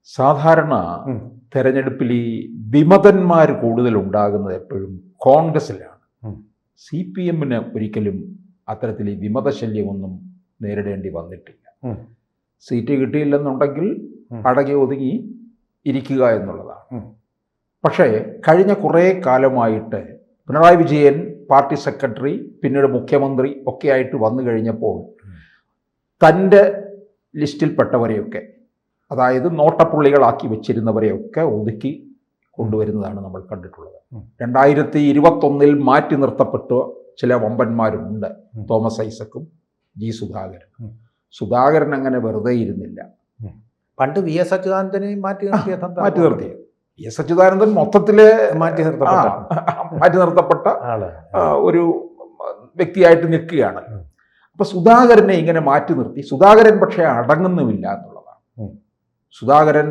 സാധാരണ തെരഞ്ഞെടുപ്പിൽ ഈ വിമതന്മാർ കൂടുതൽ ഉണ്ടാകുന്നത് എപ്പോഴും കോൺഗ്രസിലാണ്. CPM-ന് ഒരിക്കലും അത്തരത്തിൽ ഈ വിമതശല്യമൊന്നും നേരിടേണ്ടി വന്നിട്ടില്ല. സീറ്റ് കിട്ടിയില്ലെന്നുണ്ടെങ്കിൽ അടങ്ങി ഒതുങ്ങി ഇരിക്കുക എന്നുള്ളതാണ്. പക്ഷേ കഴിഞ്ഞ കുറേ കാലമായിട്ട് പിണറായി വിജയൻ പാർട്ടി സെക്രട്ടറി പിന്നീട് മുഖ്യമന്ത്രി ഒക്കെ ആയിട്ട് വന്നു കഴിഞ്ഞപ്പോൾ തൻ്റെ ലിസ്റ്റിൽപ്പെട്ടവരെയൊക്കെ, അതായത് നോട്ടപ്പുള്ളികളാക്കി വെച്ചിരുന്നവരെയൊക്കെ ഒതുക്കി കൊണ്ടുവരുന്നതാണ് നമ്മൾ കണ്ടിട്ടുള്ളത്. 2021 മാറ്റി നിർത്തപ്പെട്ട ചില വമ്പന്മാരുമുണ്ട്. തോമസ് ഐസക്കും ജി സുധാകരനും. സുധാകരൻ അങ്ങനെ വെറുതെ ഇരുന്നില്ല. പണ്ട് VS അച്യുതാനന്ദനെ മാറ്റി നിർത്തി. VS അച്യുതാനന്ദൻ മൊത്തത്തിൽ മാറ്റി നിർത്തപ്പെട്ട ഒരു വ്യക്തിയായിട്ട് നിൽക്കുകയാണ്. അപ്പൊ സുധാകരനെ ഇങ്ങനെ മാറ്റി നിർത്തി. സുധാകരൻ പക്ഷേ അടങ്ങുന്നുമില്ല എന്നുള്ളതാണ്. സുധാകരൻ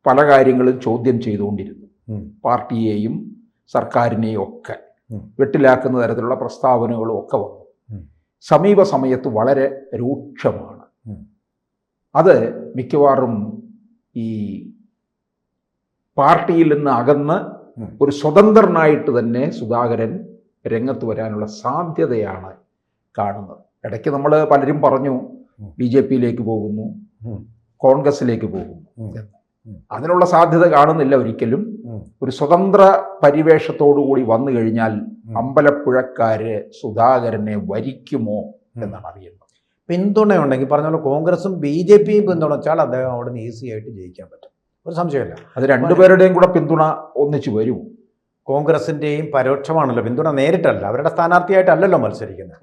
പല കാര്യങ്ങളും ചോദ്യം ചെയ്തുകൊണ്ടിരുന്നു. പാർട്ടിയെയും സർക്കാരിനെയും ഒക്കെ വെട്ടിലാക്കുന്ന തരത്തിലുള്ള പ്രസ്താവനകളും ഒക്കെ വന്നു. സമീപ സമയത്ത് വളരെ രൂക്ഷമാണ്. അത് മിക്കവാറും ഈ പാർട്ടിയിൽ നിന്ന് അകന്ന് ഒരു സ്വതന്ത്രനായിട്ട് തന്നെ സുധാകരൻ രംഗത്ത് വരാനുള്ള സാധ്യതയാണ് കാണുന്നത്. ഇടയ്ക്ക് നമ്മൾ പലരും പറഞ്ഞു BJP-യിലേക്ക് പോകുന്നു, കോൺഗ്രസിലേക്ക് പോകുന്നു എന്ന്. അതിനുള്ള സാധ്യത കാണുന്നില്ല ഒരിക്കലും. ഒരു സ്വതന്ത്ര പരിവേഷത്തോടുകൂടി വന്നു കഴിഞ്ഞാൽ അമ്പലപ്പുഴക്കാര് സുധാകരനെ വരിക്കുമോ എന്നാണ് അറിയുന്നത്. പിന്തുണയുണ്ടെങ്കിൽ പറഞ്ഞ പോലെ കോൺഗ്രസും BJP-യും പിന്തുണച്ചാൽ അദ്ദേഹം അവിടെ നിന്ന് ഈസി ആയിട്ട് ജയിക്കാൻ പറ്റും, ഒരു സംശയമില്ല. അത് രണ്ടുപേരുടെയും കൂടെ പിന്തുണ ഒന്നിച്ചു വരും. കോൺഗ്രസിൻ്റെയും പരോക്ഷമാണല്ലോ പിന്തുണ, നേരിട്ടല്ല, അവരുടെ സ്ഥാനാർത്ഥിയായിട്ടല്ലല്ലോ മത്സരിക്കുന്നത്.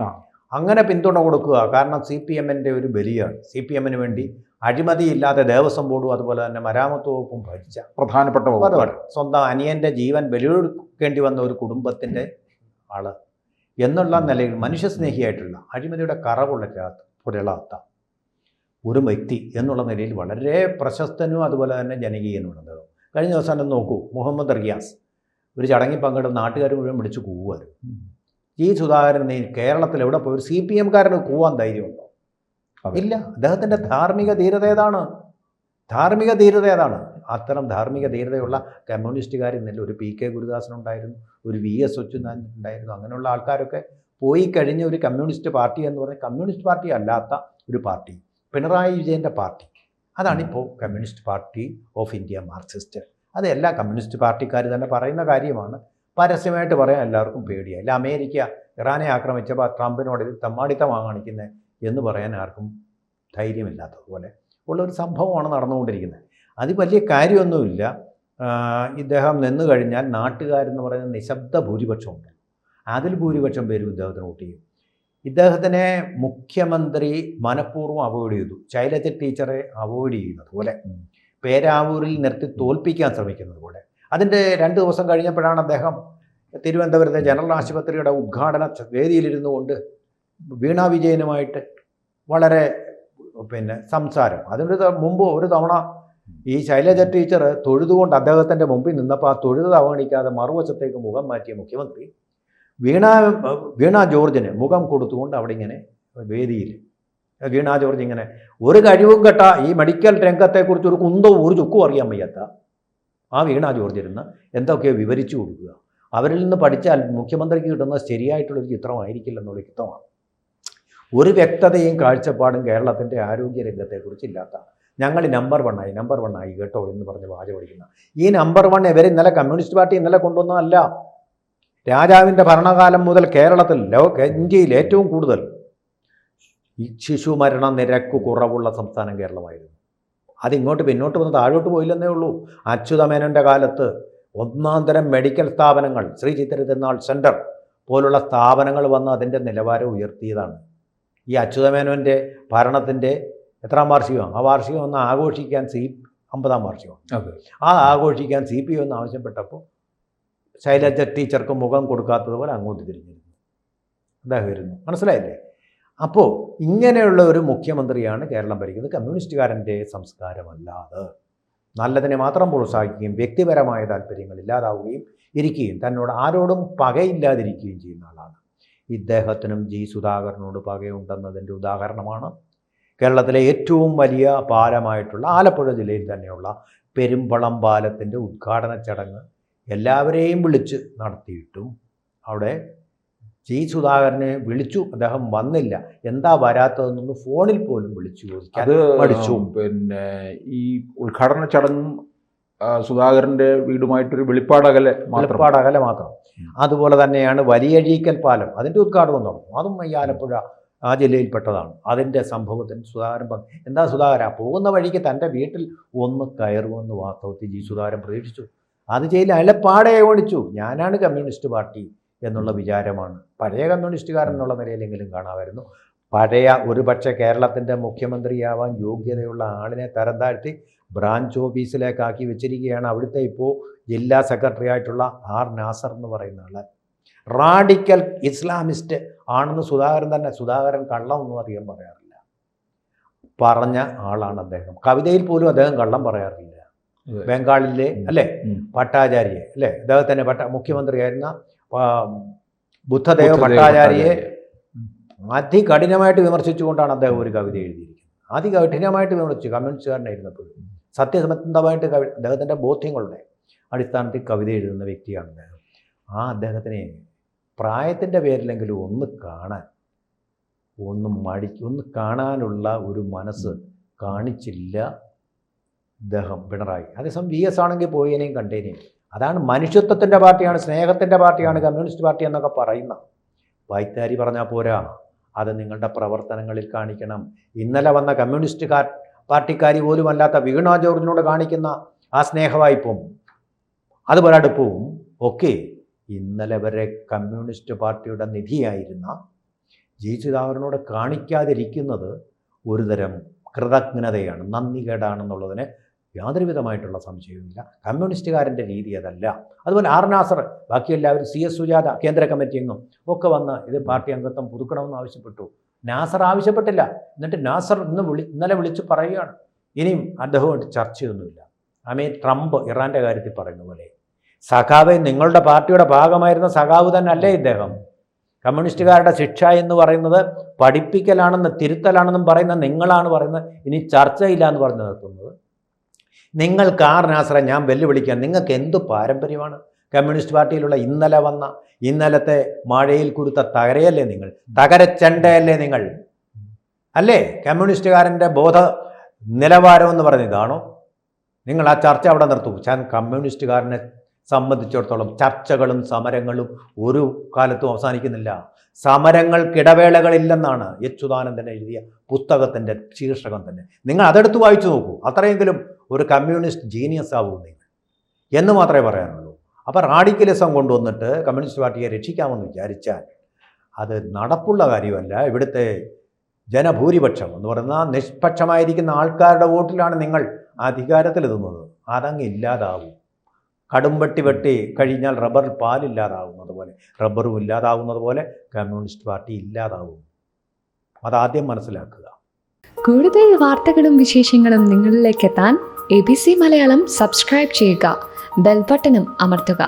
അങ്ങനെ പിന്തുണ കൊടുക്കുക. കാരണം CPM-ന്റെ ഒരു ബലിയാണ്. CPM-ന് വേണ്ടി അഴിമതിയില്ലാതെ ദേവസ്വം ബോർഡും അതുപോലെ തന്നെ മരാമത്ത് വകുപ്പും ഭരിച്ച പ്രധാനപ്പെട്ട സ്വന്തം അനിയൻ്റെ ജീവൻ ബലികൊടുക്കേണ്ടി വന്ന ഒരു കുടുംബത്തിൻ്റെ ആള് എന്നുള്ള നിലയിൽ മനുഷ്യസ്നേഹിയായിട്ടുള്ള അഴിമതിയുടെ പുരളാത്ത ഒരു വ്യക്തി എന്നുള്ള നിലയിൽ വളരെ പ്രശസ്തനും അതുപോലെ തന്നെ ജനകീയനുമുണ്ട്. കഴിഞ്ഞ ദിവസം തന്നെ നോക്കൂ, മുഹമ്മദ് റിയാസ് ഒരു ചടങ്ങിൽ പങ്കെടുത്ത നാട്ടുകാർ മുഴുവൻ വിളിച്ച് കൂവുമായിരുന്നു. ഈ സുധാകരൻ കേരളത്തിൽ എവിടെ പോയി ഒരു CPM-കാരന് കൂവാൻ ധൈര്യമുണ്ടോ? ഇല്ല. അദ്ദേഹത്തിൻ്റെ ധാർമ്മിക ധീരത ഏതാണ്? അത്തരം ധാർമ്മിക ധീരതയുള്ള കമ്മ്യൂണിസ്റ്റുകാർ ഇന്നലെ ഒരു PK ഗുരുദാസനുണ്ടായിരുന്നു, ഒരു VS അച്യുതാനന്ദൻ ഉണ്ടായിരുന്നു. അങ്ങനെയുള്ള ആൾക്കാരൊക്കെ പോയി കഴിഞ്ഞ ഒരു കമ്മ്യൂണിസ്റ്റ് പാർട്ടി എന്ന് പറഞ്ഞാൽ കമ്മ്യൂണിസ്റ്റ് പാർട്ടി അല്ലാത്ത ഒരു പാർട്ടി, പിണറായി വിജയൻ്റെ പാർട്ടി, അതാണിപ്പോൾ communist party of India Marxist. അത് എല്ലാ കമ്മ്യൂണിസ്റ്റ് പാർട്ടിക്കാർ തന്നെ പറയുന്ന കാര്യമാണ്. പരസ്യമായിട്ട് പറയാൻ എല്ലാവർക്കും പേടിയായി. അല്ല, അമേരിക്ക ഇറാനെ ആക്രമിച്ചപ്പോൾ ട്രംപിനോട് ഇത് തമ്മാടിത്തമാണ് കാണിക്കുന്നത് എന്ന് പറയാൻ ആർക്കും ധൈര്യമില്ലാത്തതുപോലെ ഉള്ളൊരു സംഭവമാണ് നടന്നുകൊണ്ടിരിക്കുന്നത്. അത് വലിയ കാര്യമൊന്നുമില്ല. ഇദ്ദേഹം നിന്ന് കഴിഞ്ഞാൽ നാട്ടുകാരെന്ന് പറയുന്ന നിശബ്ദ ഭൂരിപക്ഷമുണ്ട്. അതിൽ ഭൂരിപക്ഷം പേരും ഇദ്ദേഹത്തിന് വോട്ട് ചെയ്യും. ഇദ്ദേഹത്തിനെ മുഖ്യമന്ത്രി മനഃപൂർവ്വം അവോയ്ഡ് ചെയ്തു. ശൈലജ ടീച്ചറെ അവോയ്ഡ് ചെയ്യുന്നത് പോലെ, പേരാവൂരിൽ നിർത്തി തോൽപ്പിക്കാൻ ശ്രമിക്കുന്നത് പോലെ. അതിൻ്റെ 2 ദിവസം കഴിഞ്ഞപ്പോഴാണ് അദ്ദേഹം തിരുവനന്തപുരത്തെ ജനറൽ ആശുപത്രിയുടെ ഉദ്ഘാടന വേദിയിലിരുന്നു കൊണ്ട് വീണ വിജയനുമായിട്ട് വളരെ സംസാരം. അതിന് മുമ്പ് ഒരു തവണ ഈ ശൈലജ ടീച്ചർ തൊഴുതുകൊണ്ട് അദ്ദേഹത്തിൻ്റെ മുമ്പിൽ നിന്നപ്പോൾ ആ തൊഴുത് അവഗണിക്കാതെ മറുവശത്തേക്ക് മുഖം മാറ്റിയ മുഖ്യമന്ത്രി വീണ ജോർജിന് മുഖം കൊടുത്തുകൊണ്ട് അവിടെ ഇങ്ങനെ വേദിയിൽ വീണ ജോർജ് ഇങ്ങനെ ഒരു കഴിവും കെട്ട ഈ മെഡിക്കൽ രംഗത്തെക്കുറിച്ച് ഒരു കുന്തവും ഒരു ചുക്കും അറിയാൻ വയ്യാത്ത ആ വീണ ജോർജ് ഇരുന്ന് എന്തൊക്കെയോ വിവരിച്ചു കൊടുക്കുക. അവരിൽ നിന്ന് പഠിച്ചാൽ മുഖ്യമന്ത്രിക്ക് കിട്ടുന്നത് ശരിയായിട്ടുള്ളൊരു ചിത്രമായിരിക്കില്ലെന്നുള്ള ചിത്രമാണ്. ഒരു വ്യക്തതയും കാഴ്ചപ്പാടും കേരളത്തിൻ്റെ ആരോഗ്യ രംഗത്തെക്കുറിച്ച് ഇല്ലാത്ത, ഞങ്ങൾ നമ്പർ 1 ആയി കേട്ടോ എന്ന് പറഞ്ഞ് വാചപടിക്കുന്ന ഈ നമ്പർ 1 ഇവർ ഇന്നലെ കമ്മ്യൂണിസ്റ്റ് പാർട്ടി ഇന്നലെ കൊണ്ടുവന്നതല്ല. രാജാവിൻ്റെ ഭരണകാലം മുതൽ കേരളത്തിൽ ഇന്ത്യയിൽ ഏറ്റവും കൂടുതൽ ഈ ശിശു മരണ നിരക്ക് കുറവുള്ള സംസ്ഥാനം കേരളമായിരുന്നു. അതിങ്ങോട്ട് പിന്നോട്ട് വന്ന് താഴോട്ട് പോയില്ലെന്നേ ഉള്ളൂ. അച്യുതമേനോൻ്റെ കാലത്ത് ഒന്നാം തരം മെഡിക്കൽ സ്ഥാപനങ്ങൾ, ശ്രീ ചിത്ര തിരുനാൾ സെൻറ്റർ പോലുള്ള സ്ഥാപനങ്ങൾ വന്ന് അതിൻ്റെ നിലവാരം ഉയർത്തിയതാണ്. ഈ അച്യുതമേനോൻ്റെ ഭരണത്തിൻ്റെ എത്രാം വാർഷികമാണ്? ആ വാർഷികം ഒന്ന് ആഘോഷിക്കാൻ 50-ാം വാർഷികമാണ്. ആ ആഘോഷിക്കാൻ CPM എന്ന് ആവശ്യപ്പെട്ടപ്പോൾ ശൈലജ ടീച്ചർക്ക് മുഖം കൊടുക്കാത്തതുപോലെ അങ്ങോട്ട് തിരിഞ്ഞിരുന്നു. അദ്ദേഹം ഇരുന്നു. മനസ്സിലായില്ലേ? അപ്പോൾ ഇങ്ങനെയുള്ള ഒരു മുഖ്യമന്ത്രിയാണ് കേരളം ഭരിക്കുന്നത്. കമ്മ്യൂണിസ്റ്റുകാരൻ്റെ സംസ്കാരമല്ലാതെ നല്ലതിനെ മാത്രം പ്രോത്സാഹിക്കുകയും വ്യക്തിപരമായ താല്പര്യങ്ങൾ ഇല്ലാതാവുകയും ഇരിക്കുകയും തന്നോട് ആരോടും പകയില്ലാതിരിക്കുകയും ചെയ്യുന്ന ആളാണ്. ഇദ്ദേഹത്തിനും ജി സുധാകരനോട് പകയുണ്ടെന്നതിൻ്റെ ഉദാഹരണമാണ് കേരളത്തിലെ ഏറ്റവും വലിയ പാലമായിട്ടുള്ള ആലപ്പുഴ ജില്ലയിൽ തന്നെയുള്ള പെരുമ്പളം പാലത്തിൻ്റെ ഉദ്ഘാടന ചടങ്ങ് എല്ലാവരെയും വിളിച്ച് നടത്തിയിട്ടും അവിടെ ജി സുധാകരനെ വിളിച്ചു, അദ്ദേഹം വന്നില്ല. എന്താ വരാത്തതെന്നൊന്ന് ഫോണിൽ പോലും വിളിച്ചു ചോദിക്കാൻ പഠിച്ചു. പിന്നെ ഈ ഉദ്ഘാടന ചടങ്ങും സുധാകരൻ്റെ വീടുമായിട്ടൊരു വെളിപ്പാടകലെ മാത്രം. അതുപോലെ തന്നെയാണ് വലിയഴീക്കൽ പാലം, അതിൻ്റെ ഉദ്ഘാടനം നടന്നു. അതും ഈ ആലപ്പുഴ ആ ജില്ലയിൽപ്പെട്ടതാണ്. അതിൻ്റെ സംഭവത്തിന് സുധാകരൻ എന്താ സുധാകരൻ പോകുന്ന വഴിക്ക് തൻ്റെ വീട്ടിൽ ഒന്ന് കയറുമെന്ന് വാസ്തവത്തിൽ ജി സുധാകരൻ പ്രതീക്ഷിച്ചു. അത് ചെയ്യില്ല, അയാളെ പാടെ ഓടിച്ചു. ഞാനാണ് കമ്മ്യൂണിസ്റ്റ് പാർട്ടി എന്നുള്ള വിചാരമാണ് പഴയ കമ്മ്യൂണിസ്റ്റുകാരൻ എന്നുള്ള നിലയിലെങ്കിലും കാണാമായിരുന്നു. പഴയ ഒരുപക്ഷെ കേരളത്തിൻ്റെ മുഖ്യമന്ത്രിയാവാൻ യോഗ്യതയുള്ള ആളിനെ തരം താഴ്ത്തി ബ്രാഞ്ച് ഓഫീസിലേക്കാക്കി വെച്ചിരിക്കുകയാണ് അവിടുത്തെ ഇപ്പോൾ ജില്ലാ സെക്രട്ടറി ആയിട്ടുള്ള ആർ നാസർ എന്ന് പറയുന്ന ആൾ. റാഡിക്കൽ ഇസ്ലാമിസ്റ്റ് ആണെന്ന് സുധാകരൻ കള്ളമൊന്നും അധികം പറയാറില്ല, പറഞ്ഞ ആളാണ് അദ്ദേഹം. കവിതയിൽ പോലും അദ്ദേഹം കള്ളം പറയാറില്ല. ബംഗാളിലെ അല്ലേ ഭട്ടാചാര്യയെ അല്ലേ അദ്ദേഹത്തിൻ്റെ മുഖ്യമന്ത്രിയായിരുന്ന ബുദ്ധദേവ ഭട്ടാചാര്യയെ അതികഠിനമായിട്ട് വിമർശിച്ചുകൊണ്ടാണ് അദ്ദേഹം ഒരു കവിത എഴുതിയിരിക്കുന്നത്. അതികഠിനമായിട്ട് വിമർശിച്ചു, കമ്മ്യൂണിസ്റ്റുകാരനായിരുന്നപ്പോൾ സത്യസന്ധമായിട്ട് അദ്ദേഹത്തിൻ്റെ ബോധ്യങ്ങളുടെ അടിസ്ഥാനത്തിൽ കവിത എഴുതുന്ന വ്യക്തിയാണ് അദ്ദേഹം. അദ്ദേഹത്തിനെ പ്രായത്തിൻ്റെ പേരിലെങ്കിലും ഒന്ന് കാണാനുള്ള ഒരു മനസ്സ് കാണിച്ചില്ല അദ്ദേഹം പിണറായി. അതേസമയം VS ആണെങ്കിൽ പോയേനെയും കണ്ടേനെയും. അതാണ് മനുഷ്യത്വത്തിൻ്റെ പാർട്ടിയാണ്, സ്നേഹത്തിൻ്റെ പാർട്ടിയാണ് കമ്മ്യൂണിസ്റ്റ് പാർട്ടി എന്നൊക്കെ പറയുന്ന വൈത്താരി പറഞ്ഞാൽ പോരാ, അത് നിങ്ങളുടെ പ്രവർത്തനങ്ങളിൽ കാണിക്കണം. ഇന്നലെ വന്ന കമ്മ്യൂണിസ്റ്റ് പാർട്ടിക്കാരി പോലും അല്ലാത്ത വീണ ജോർജിനോട് കാണിക്കുന്ന ആ സ്നേഹവായ്പും അതുപോലെ അടുപ്പവും ഒക്കെ ഇന്നലെ വരെ കമ്മ്യൂണിസ്റ്റ് പാർട്ടിയുടെ നിധിയായിരുന്ന ജി സുധാകരനോട് കാണിക്കാതിരിക്കുന്നത് ഒരുതരം കൃതജ്ഞതയാണ്, നന്ദികേടാണെന്നുള്ളതിന് യാതൊരുവിധമായിട്ടുള്ള സംശയവുമില്ല. കമ്മ്യൂണിസ്റ്റുകാരൻ്റെ രീതി അതല്ല. അതുപോലെ ആർ നാസർ, ബാക്കി എല്ലാവരും CS സുജാത കേന്ദ്ര കമ്മിറ്റിയിൽ നിന്നും ഒക്കെ വന്ന് ഇത് പാർട്ടി അംഗത്വം പുതുക്കണമെന്ന് ആവശ്യപ്പെട്ടു. നാസർ ആവശ്യപ്പെട്ടില്ല. എന്നിട്ട് നാസർ ഇന്നലെ വിളിച്ച് പറയുകയാണ് ഇനിയും അദ്ദേഹമായിട്ട് ചർച്ചയൊന്നുമില്ല. ട്രംപ് ഇറാൻ്റെ കാര്യത്തിൽ പറയുന്ന പോലെ സഖാവ് നിങ്ങളുടെ പാർട്ടിയുടെ ഭാഗമായിരുന്ന സഖാവ് തന്നെ അല്ലേ ഇദ്ദേഹം? കമ്മ്യൂണിസ്റ്റുകാരുടെ ശിക്ഷ എന്ന് പറയുന്നത് പഠിപ്പിക്കലാണെന്ന് തിരുത്തലാണെന്നും പറയുന്ന നിങ്ങളാണ് പറയുന്നത്. ഇനി ചർച്ചയില്ല എന്ന് പറഞ്ഞു നിർത്തുന്നത് നിങ്ങൾക്ക് ആർ നാസറെ ഞാൻ വെല്ലുവിളിക്കാൻ. നിങ്ങൾക്ക് എന്ത് പാരമ്പര്യമാണ് കമ്മ്യൂണിസ്റ്റ് പാർട്ടിയിലുള്ള? ഇന്നലത്തെ മഴയിൽ കുരുത്ത തകരയല്ലേ നിങ്ങൾ? തകരച്ചണ്ടയല്ലേ നിങ്ങൾ? അല്ലേ കമ്മ്യൂണിസ്റ്റുകാരൻ്റെ ബോധ നിലവാരം എന്ന് പറയുന്നത് ഇതാണോ? നിങ്ങൾ ആ ചർച്ച അവിടെ നിർത്തൂ. കമ്മ്യൂണിസ്റ്റുകാരനെ സംബന്ധിച്ചിടത്തോളം ചർച്ചകളും സമരങ്ങളും ഒരു കാലത്തും അവസാനിക്കുന്നില്ല. സമരങ്ങൾക്കിടവേളകളില്ലെന്നാണ് അച്യുതാനന്ദൻ എഴുതിയ പുസ്തകത്തിൻ്റെ ശീർഷകം തന്നെ. നിങ്ങൾ അതെടുത്ത് വായിച്ചു നോക്കൂ. അത്രയെങ്കിലും ഒരു കമ്മ്യൂണിസ്റ്റ് ജീനിയസ് ആവൂ നിങ്ങൾ എന്ന് മാത്രമേ പറയാനുള്ളൂ. അപ്പോൾ റാഡിക്കലിസം കൊണ്ടുവന്നിട്ട് കമ്മ്യൂണിസ്റ്റ് പാർട്ടിയെ രക്ഷിക്കാമെന്ന് വിചാരിച്ചാൽ അത് നടപ്പുള്ള കാര്യമല്ല. ഇവിടുത്തെ ജനഭൂരിപക്ഷം എന്ന് പറയുന്ന നിഷ്പക്ഷമായിരിക്കുന്ന ആൾക്കാരുടെ വോട്ടിലാണ് നിങ്ങൾ അധികാരത്തിലെത്തുന്നത്. അതങ്ങ് ഇല്ലാതാവും. കടുംവെട്ടി വെട്ടി കഴിഞ്ഞാൽ റബ്ബറിൽ പാലില്ലാതാവുന്നത് പോലെ, റബ്ബറും ഇല്ലാതാവുന്നത് പോലെ കമ്മ്യൂണിസ്റ്റ് പാർട്ടി ഇല്ലാതാവും. അതാദ്യം മനസ്സിലാക്കുക. കൂടുതൽ വാർത്തകളും വിശേഷങ്ങളും നിങ്ങളിലേക്ക് എത്താൻ ABC മലയാളം സബ്സ്ക്രൈബ് ചെയ്യുക, ബെൽ ബട്ടണും അമർത്തുക.